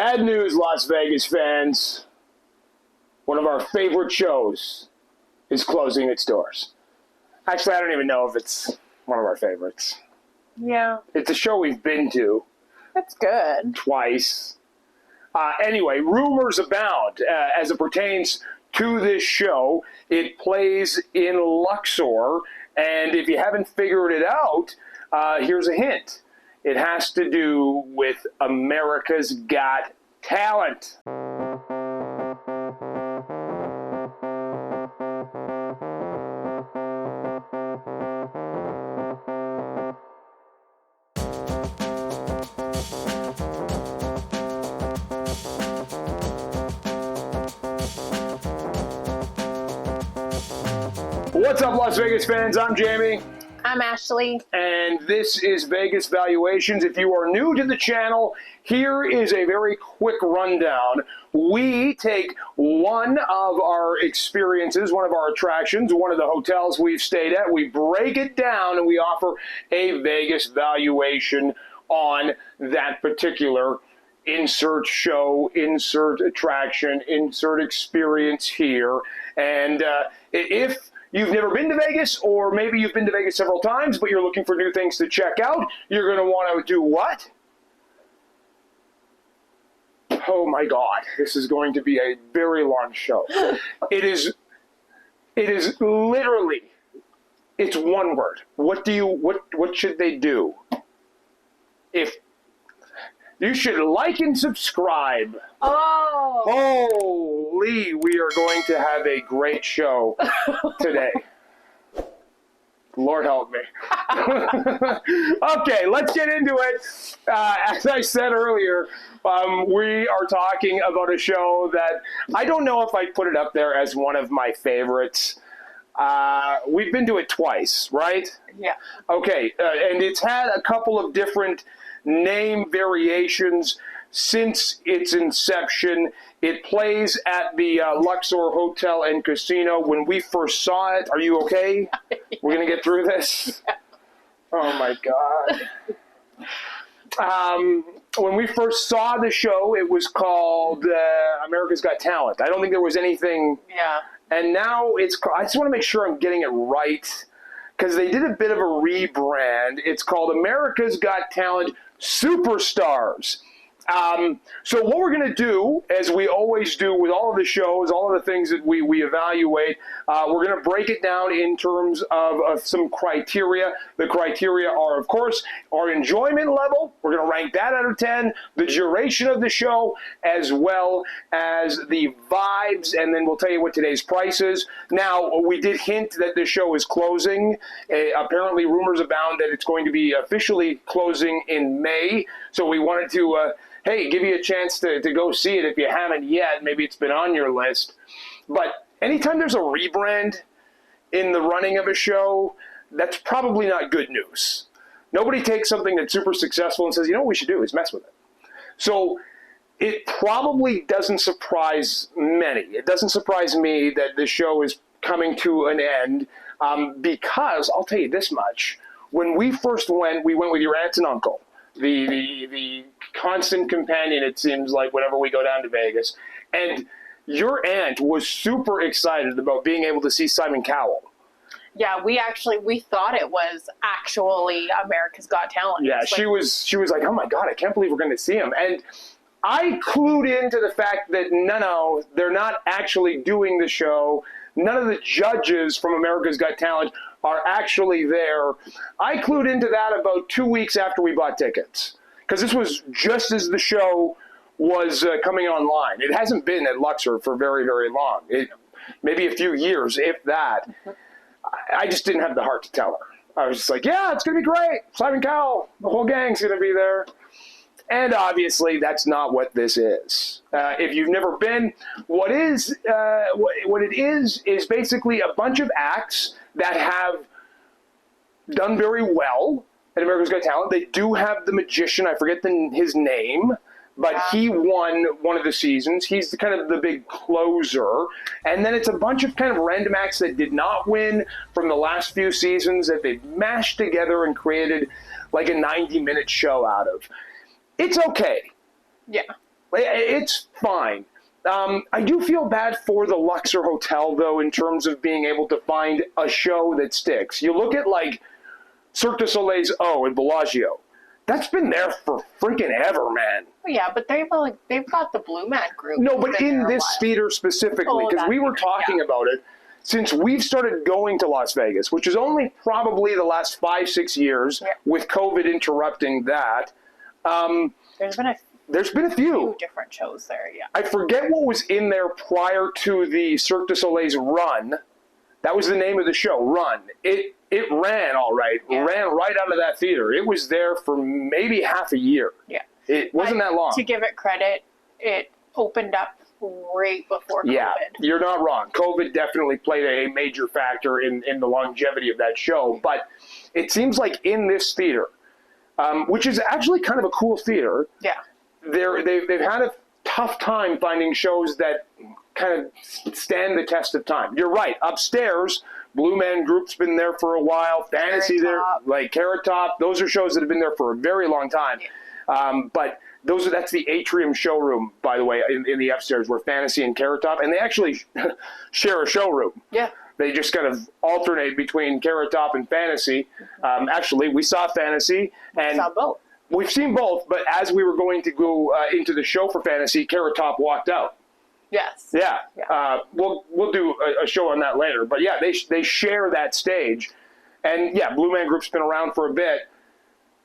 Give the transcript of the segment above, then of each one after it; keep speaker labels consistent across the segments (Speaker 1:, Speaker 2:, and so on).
Speaker 1: Bad news, Las Vegas fans. One of our favorite shows is closing its doors. Actually, I don't even know if it's one of our favorites.
Speaker 2: Yeah.
Speaker 1: It's a show we've been to.
Speaker 2: That's good.
Speaker 1: Twice. Anyway, rumors abound as it pertains to this show. It plays in Luxor, and if you haven't figured it out, here's a hint. It has to do with America's Got Talent. What's up, Las Vegas fans? I'm Jamie.
Speaker 2: I'm Ashley.
Speaker 1: And this is Vegas Valuations. If you are new to the channel, here is a very quick rundown. We take one of our experiences, one of our attractions, one of the hotels we've stayed at, we break it down, and we offer a Vegas valuation on that particular insert show, insert attraction, insert experience here. And if you've never been to Vegas, or maybe you've been to Vegas several times, but you're looking for new things to check out, you're going to want to do what? Oh my God, this is going to be a very long show. It is literally, it's one word. What should they do? If you should like and subscribe.
Speaker 2: Oh.
Speaker 1: Holy, we are going to have a great show today. Lord help me. Okay, let's get into it. As I said earlier, we are talking about a show that I don't know if I put it up there as one of my favorites. We've been to it twice, right?
Speaker 2: Yeah.
Speaker 1: Okay, and it's had a couple of different name variations since its inception. It plays at the Luxor Hotel and Casino. When we first saw it, are you okay? We're going to get through this? Oh my God. When we first saw the show, it was called America's Got Talent. I don't think there was anything.
Speaker 2: Yeah.
Speaker 1: And now I just want to make sure I'm getting it right, because they did a bit of a rebrand. It's called America's Got Talent Superstars. So what we're going to do, as we always do with all of the shows, all of the things that we evaluate, we're going to break it down in terms of some criteria. The criteria are, of course, our enjoyment level. We're going to rank that out of 10, the duration of the show, as well as the vibes, and then we'll tell you what today's price is. Now, we did hint that the show is closing. Apparently, rumors abound that it's going to be officially closing in May, so we wanted to hey, give you a chance to go see it if you haven't yet. Maybe it's been on your list. But anytime there's a rebrand in the running of a show, that's probably not good news. Nobody takes something that's super successful and says, you know what we should do is mess with it. So it probably doesn't surprise many. It doesn't surprise me that this show is coming to an end, because I'll tell you this much. When we first went, we went with your aunts and uncle. The constant companion, it seems like, whenever we go down to Vegas. And your aunt was super excited about being able to see Simon Cowell.
Speaker 2: Yeah, we thought it was actually America's Got Talent.
Speaker 1: Yeah, she was like, oh my God, I can't believe we're going to see him. And I clued into the fact that no, they're not actually doing the show. None of the judges from America's Got Talent are actually there. I clued into that about 2 weeks after we bought tickets, because this was just as the show was coming online. It hasn't been at Luxor for very, very long. Maybe a few years, if that. I just didn't have the heart to tell her. I was just like, yeah, it's going to be great. Simon Cowell, the whole gang's going to be there. And obviously, that's not what this is. If you've never been, what it is basically a bunch of acts that have done very well at America's Got Talent. They do have the magician. I forget his name, but he won one of the seasons. He's kind of the big closer. And then it's a bunch of kind of random acts that did not win from the last few seasons that they mashed together and created like a 90-minute show out of. It's okay.
Speaker 2: Yeah.
Speaker 1: It's fine. I do feel bad for the Luxor Hotel, though, in terms of being able to find a show that sticks. You look at, like, Cirque du Soleil's O in Bellagio. That's been there for freaking ever, man.
Speaker 2: Yeah, but they've got the Blue Man Group.
Speaker 1: No, but
Speaker 2: Been
Speaker 1: in
Speaker 2: there a
Speaker 1: this
Speaker 2: while.
Speaker 1: theater specifically, because
Speaker 2: that
Speaker 1: we were
Speaker 2: theater,
Speaker 1: talking
Speaker 2: yeah.
Speaker 1: about it, since we've started going to Las Vegas, which is only probably the last 5-6 years,
Speaker 2: Yeah.
Speaker 1: with COVID interrupting that,
Speaker 2: There's been a
Speaker 1: few.
Speaker 2: few different shows there, yeah.
Speaker 1: I forget what was in there prior to the Cirque du Soleil's Run. That was the name of the show, Run. It ran all right.
Speaker 2: Yeah.
Speaker 1: Ran right out of that theater. It was there for maybe half a year.
Speaker 2: Yeah.
Speaker 1: It wasn't that long.
Speaker 2: To give it credit, it opened up right before COVID.
Speaker 1: Yeah, you're not wrong. COVID definitely played a major factor in the longevity of that show. But it seems like in this theater, which is actually kind of a cool theater,
Speaker 2: Yeah.
Speaker 1: they've had a tough time finding shows that kind of stand the test of time. You're right. Upstairs, Blue Man Group's been there for a while. Fantasy
Speaker 2: Carrot
Speaker 1: there,
Speaker 2: Top.
Speaker 1: like Carrot Top. Those are shows that have been there for a very long time. But that's the atrium showroom, by the way, in the upstairs where Fantasy and Carrot Top, and they actually share a showroom.
Speaker 2: Yeah.
Speaker 1: They just kind of alternate between Carrot Top and Fantasy. Actually, we saw Fantasy, and
Speaker 2: Saw both.
Speaker 1: we've seen both. But as we were going to go into the show for Fantasy, Carrot Top walked out.
Speaker 2: Yes.
Speaker 1: Yeah,
Speaker 2: Yeah.
Speaker 1: we'll do a show on that later. But yeah, they share that stage, and yeah, Blue Man Group's been around for a bit,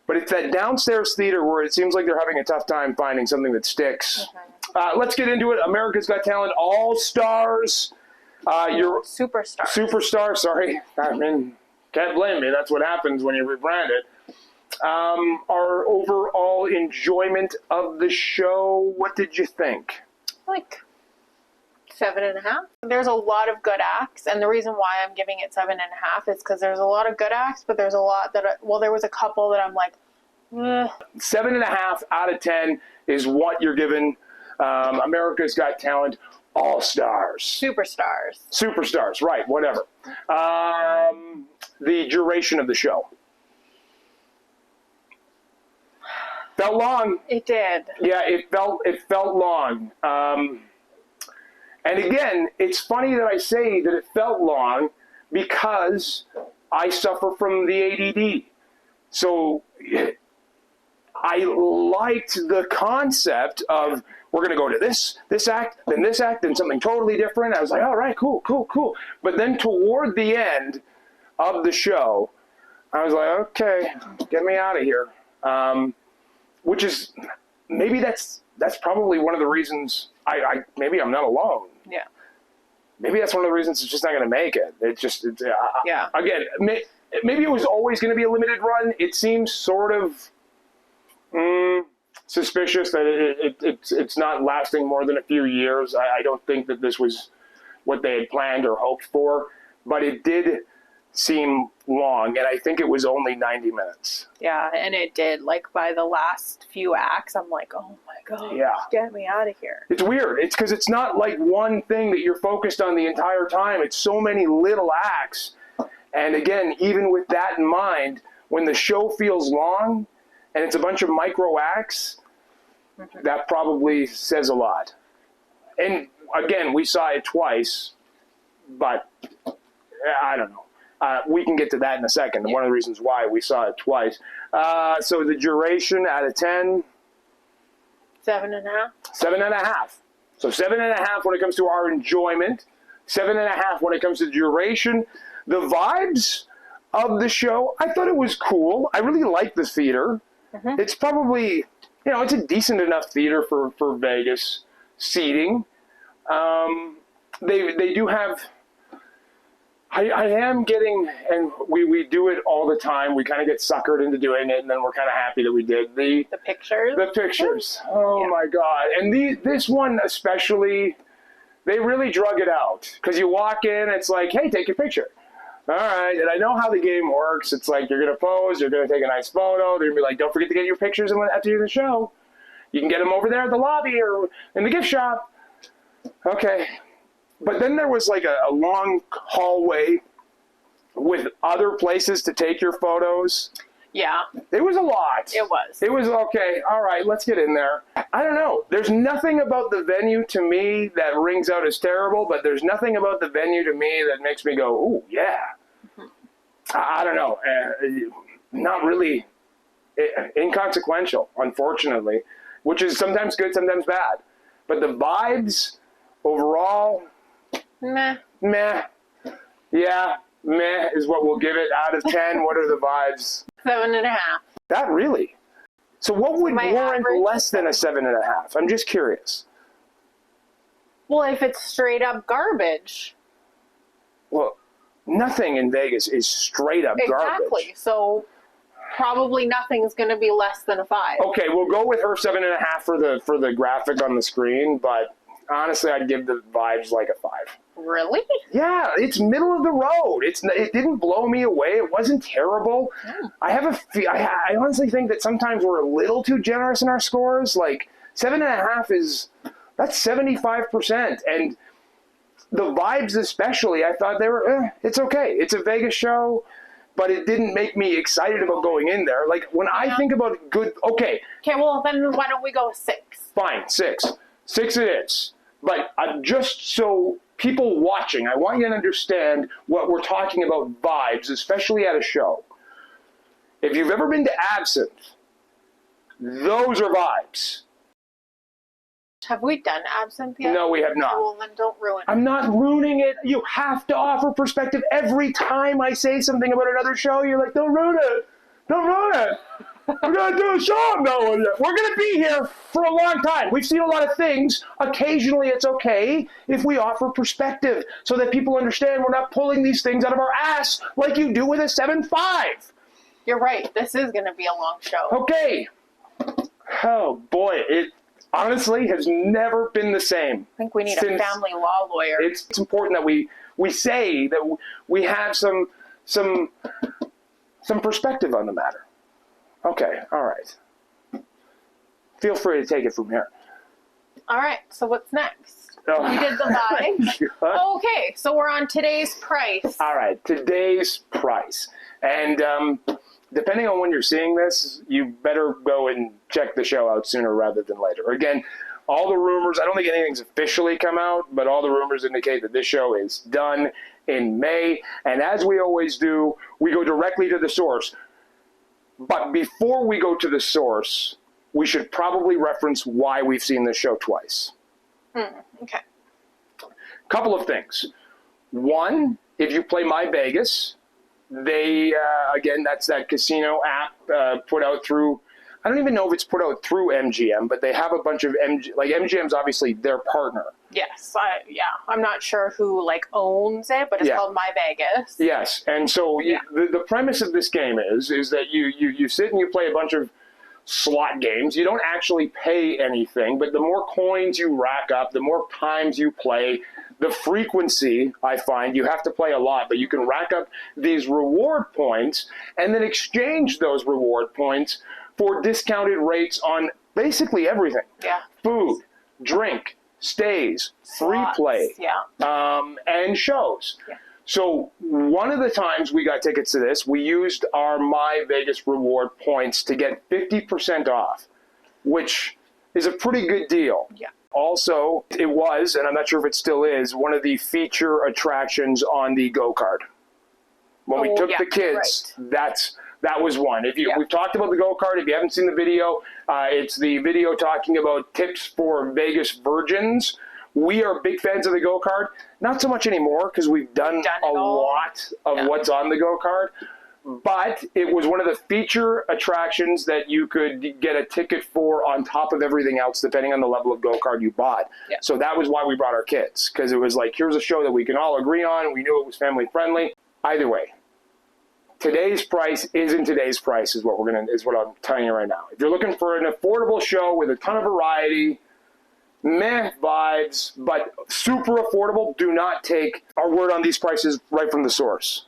Speaker 1: but it's that downstairs theater where it seems like they're having a tough time finding something that sticks. Let's get into it. America's Got Talent All Stars. Your
Speaker 2: Superstar.
Speaker 1: superstar. Sorry, I mean, can't blame me. That's what happens when you rebrand it. Our overall enjoyment of the show. What did you think?
Speaker 2: Like 7.5. There's a lot of good acts, and the reason why I'm giving it 7.5 is because there's a lot of good acts, but there's a lot that there was a couple that I'm like,
Speaker 1: 7.5 out of 10 is what you're given. America's Got Talent All Stars. Superstars, right, whatever. The duration of the show. Felt long.
Speaker 2: It did.
Speaker 1: Yeah, it felt long. And again, it's funny that I say that it felt long because I suffer from the ADD. So I liked the concept of we're going to go to this act, then something totally different. I was like, all right, cool. But then toward the end of the show, I was like, okay, get me out of here. Which is, maybe that's probably one of the reasons maybe I'm not alone.
Speaker 2: Yeah.
Speaker 1: Maybe that's one of the reasons it's just not going to make it.
Speaker 2: Yeah.
Speaker 1: Again, maybe it was always going to be a limited run. It seems sort of suspicious that it's not lasting more than a few years. I don't think that this was what they had planned or hoped for, but it did seem long, and I think it was only 90 minutes.
Speaker 2: Yeah, and it did. Like, by the last few acts, I'm like, oh my God,
Speaker 1: Yeah.
Speaker 2: get me out of here.
Speaker 1: It's weird. It's because it's not like one thing that you're focused on the entire time. It's so many little acts. And again, even with that in mind, when the show feels long and it's a bunch of micro acts, that probably says a lot. And again, we saw it twice, but I don't know. We can get to that in a second. One of the reasons why we saw it twice. So the duration out of 10,
Speaker 2: 7.5.
Speaker 1: 7.5. So 7.5 when it comes to our enjoyment. 7.5 when it comes to duration. The vibes of the show, I thought it was cool. I really like the theater. It's probably, it's a decent enough theater for Vegas seating. They do have. I am getting, and we do it all the time. We kind of get suckered into doing it, and then we're kind of happy that we did. The
Speaker 2: pictures?
Speaker 1: The pictures. Oh, my God. And this one especially, they really drug it out. Because you walk in, it's like, hey, take your picture. All right. And I know how the game works. It's like you're going to pose, you're going to take a nice photo. They're going to be like, don't forget to get your pictures after the show. You can get them over there at the lobby or in the gift shop. Okay. But then there was like a long hallway with other places to take your photos.
Speaker 2: Yeah.
Speaker 1: It was a lot.
Speaker 2: It was.
Speaker 1: It was okay. All right, let's get in there. I don't know. There's nothing about the venue to me that rings out as terrible, but there's nothing about the venue to me that makes me go, ooh, yeah. I don't know. Not really inconsequential, unfortunately, which is sometimes good, sometimes bad. But the vibes overall,
Speaker 2: Meh.
Speaker 1: Yeah, meh is what we'll give it out of 10. What are the vibes?
Speaker 2: 7.5.
Speaker 1: That really? So what would
Speaker 2: My
Speaker 1: warrant
Speaker 2: average
Speaker 1: less than a 7.5? I'm just curious.
Speaker 2: Well, if it's straight up garbage.
Speaker 1: Well, nothing in Vegas is straight up
Speaker 2: Exactly.
Speaker 1: garbage.
Speaker 2: So probably nothing's going to be less than a 5.
Speaker 1: Okay, we'll go with her 7.5 for the graphic on the screen, but honestly, I'd give the vibes like a 5.
Speaker 2: Really?
Speaker 1: Yeah, it's middle of the road. It didn't blow me away. It wasn't terrible. I honestly think that sometimes we're a little too generous in our scores. Like 7.5 that's 75%, and the vibes especially. I thought they were. It's okay. It's a Vegas show, but it didn't make me excited about going in there. Like when I think about good. Okay,
Speaker 2: well then why don't we go 6?
Speaker 1: fine, 6. 6 it is. But just so people watching, I want you to understand what we're talking about vibes, especially at a show. If you've ever been to Absinthe, those are vibes.
Speaker 2: Have we done Absinthe yet?
Speaker 1: No, we have not.
Speaker 2: Well, then don't ruin it.
Speaker 1: I'm not ruining it. You have to offer perspective. Every time I say something about another show, you're like, don't ruin it. Don't ruin it. We're going to do a show I'm going to. We're going to be here for a long time. We've seen a lot of things. Occasionally, it's okay if we offer perspective so that people understand we're not pulling these things out of our ass like you do with a 7.5.
Speaker 2: You're right. This is going to be a long show.
Speaker 1: Okay. Oh, boy. It honestly has never been the same.
Speaker 2: I think we need a family law lawyer.
Speaker 1: It's important that we say that we have some perspective on the matter. Okay, all right. Feel free to take it from here.
Speaker 2: All right, so what's next?
Speaker 1: Oh.
Speaker 2: We did the vibes. Okay, so we're on today's price.
Speaker 1: All right, today's price. And depending on when you're seeing this, you better go and check the show out sooner rather than later. Again, all the rumors, I don't think anything's officially come out, but all the rumors indicate that this show is done in May. And as we always do, we go directly to the source. But before we go to the source, we should probably reference why we've seen this show twice.
Speaker 2: Okay.
Speaker 1: Couple of things. One, if you play My Vegas, they, again, that's that casino app put out through, I don't even know if it's put out through MGM, but they have a bunch of MGM's obviously their partner.
Speaker 2: Yes, I'm not sure who owns it, but it's called My Vegas.
Speaker 1: Yes, and so the premise of this game is that you sit and you play a bunch of slot games. You don't actually pay anything, but the more coins you rack up, the more times you play, the frequency, I find, you have to play a lot, but you can rack up these reward points and then exchange those reward points for discounted rates on basically everything.
Speaker 2: Yeah.
Speaker 1: Food, drink, stays, free play, and shows. Yeah. So one of the times we got tickets to this, we used our My Vegas reward points to get 50% off, which is a pretty good deal.
Speaker 2: Yeah.
Speaker 1: Also, it was, and I'm not sure if it still is, one of the feature attractions on the go-kart. When we took the kids, that was one. We've talked about the go-kart. If you haven't seen the video, it's the video talking about tips for Vegas virgins. We are big fans of the go-kart. Not so much anymore because we've done a lot of what's on the go-kart. But it was one of the feature attractions that you could get a ticket for on top of everything else, depending on the level of go-kart you bought. Yeah. So that was why we brought our kids, because it was like, here's a show that we can all agree on. We knew it was family-friendly. Either way, today's price isn't today's price is what I'm telling you right now. If you're looking for an affordable show with a ton of variety, meh vibes, but super affordable, do not take our word on these prices right from the source.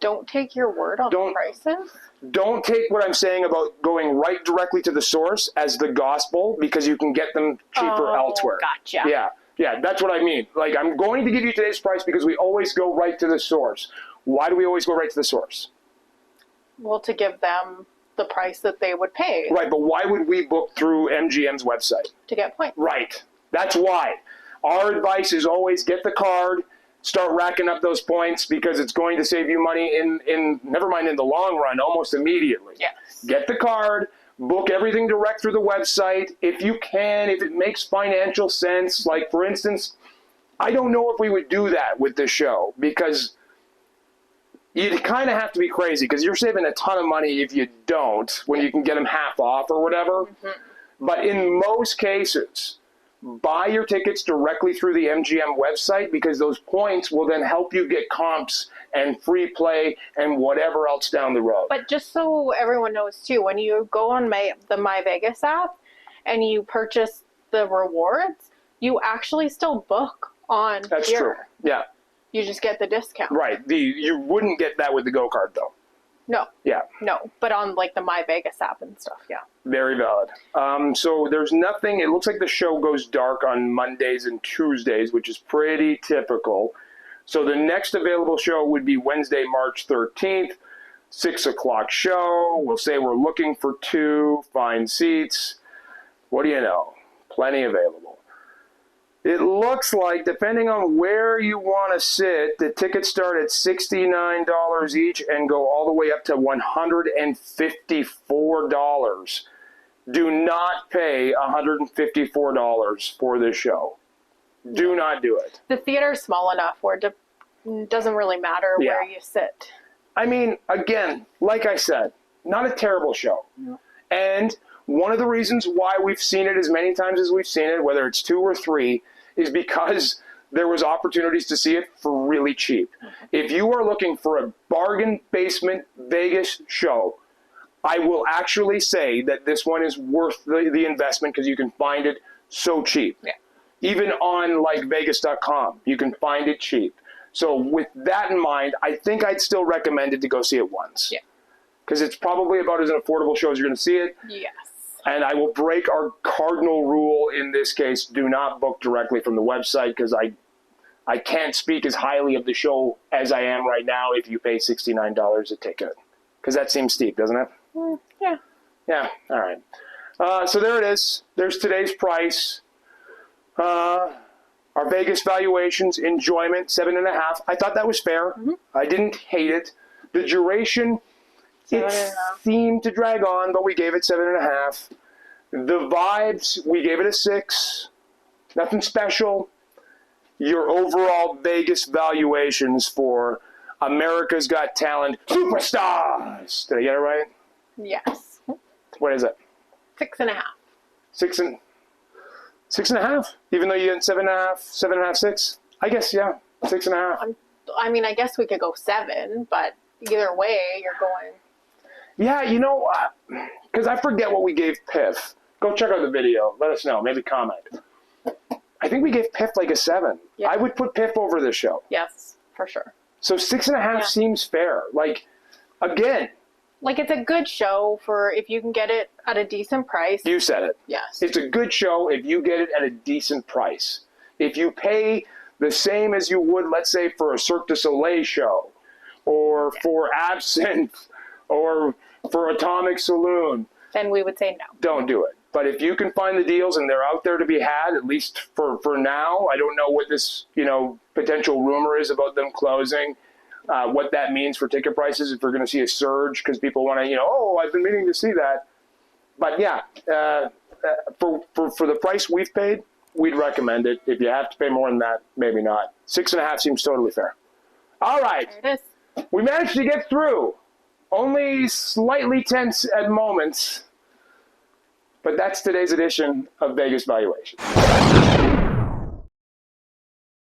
Speaker 2: Don't take your word on the prices?
Speaker 1: Don't take what I'm saying about going right directly to the source as the gospel, because you can get them cheaper elsewhere.
Speaker 2: Gotcha.
Speaker 1: Yeah, that's what I mean. Like, I'm going to give you today's price because we always go right to the source. Why do we always go right to the source?
Speaker 2: Well, to give them the price that they would pay
Speaker 1: Right, but why would we book through MGM's website?
Speaker 2: to get points.
Speaker 1: Right. That's why. Our advice is always get the card, start racking up those points because it's going to save you money in never mind in the long run, almost immediately.
Speaker 2: Yes.
Speaker 1: Get the card, book everything direct through the website. If you can, if it makes financial sense, like for instance, I don't know if we would do that with this show because you'd kind of have to be crazy because you're saving a ton of money if you don't, when you can get them half off or whatever. Mm-hmm. But in most cases, buy your tickets directly through the MGM website because those points will then help you get comps and free play and whatever else down the road.
Speaker 2: But just so everyone knows too, when you go on the My Vegas app and you purchase the rewards, you actually still book on
Speaker 1: That's
Speaker 2: here.
Speaker 1: true. Yeah.
Speaker 2: You just get the discount.
Speaker 1: Right. You wouldn't get that with the Go card though.
Speaker 2: No.
Speaker 1: Yeah.
Speaker 2: No. But on like the My Vegas app and stuff, yeah.
Speaker 1: Very valid. So there's nothing, it looks like the show goes dark on Mondays and Tuesdays, which is pretty typical. So the next available show would be Wednesday, March 13th, 6 o'clock show. We'll say we're looking for 2 fine seats. What do you know? Plenty available. It looks like, depending on where you want to sit, the tickets start at $69 each and go all the way up to $154. Do not pay $154 for this show. Do not do it.
Speaker 2: The theater's small enough where it doesn't really matter where you sit.
Speaker 1: I mean, again, like I said, not a terrible show.
Speaker 2: No.
Speaker 1: And one of the reasons why we've seen it as many times as we've seen it, whether it's 2 or 3, is because there was opportunities to see it for really cheap. If you are looking for a bargain basement Vegas show, I will actually say that this one is worth the investment because you can find it so cheap.
Speaker 2: Yeah.
Speaker 1: Even on like Vegas.com, you can find it cheap. So with that in mind, I think I'd still recommend it to go see it once.
Speaker 2: Yeah.
Speaker 1: Because it's probably about as an affordable show as you're going to see it.
Speaker 2: Yes.
Speaker 1: And I will break our cardinal rule in this case, do not book directly from the website because I can't speak as highly of the show as I am right now if you pay $69 a ticket. Because that seems steep, doesn't it?
Speaker 2: Yeah.
Speaker 1: Yeah, all right. So there it is. There's today's price. Our Vegas valuations, enjoyment, 7.5. I thought that was fair. Mm-hmm. I didn't hate it. The duration, it seemed to drag on, but we gave it 7.5. The vibes, we gave it a 6. Nothing special. Your overall Vegas valuations for America's Got Talent Superstars. Did I get it right?
Speaker 2: Yes.
Speaker 1: What is it?
Speaker 2: 6.5.
Speaker 1: 6.5? Even though you get 7.5, 6? I guess, yeah, 6.5.
Speaker 2: I mean, I guess we could go 7, but either way, you're going.
Speaker 1: Yeah, you know, because I forget what we gave Piff. Go check out the video. Let us know. Maybe comment. I think we gave Piff like a 7. Yeah. I would put Piff over this show.
Speaker 2: Yes, for sure.
Speaker 1: So 6.5 seems fair. Like, again.
Speaker 2: Like, it's a good show for if you can get it at a decent price.
Speaker 1: You said it.
Speaker 2: Yes.
Speaker 1: It's a good show if you get it at a decent price. If you pay the same as you would, let's say, for a Cirque du Soleil show, or for Absinthe, or for Atomic Saloon,
Speaker 2: then we would say no.
Speaker 1: Don't do it. But if you can find the deals and they're out there to be had, at least for now, I don't know what this, potential rumor is about them closing, what that means for ticket prices, if we're going to see a surge because people want to, oh, I've been meaning to see that. But yeah, for the price we've paid, we'd recommend it. If you have to pay more than that, maybe not. 6.5 seems totally fair. All right.
Speaker 2: There it is.
Speaker 1: We managed to get through. Only slightly tense at moments. But that's today's edition of Vegas Valuations.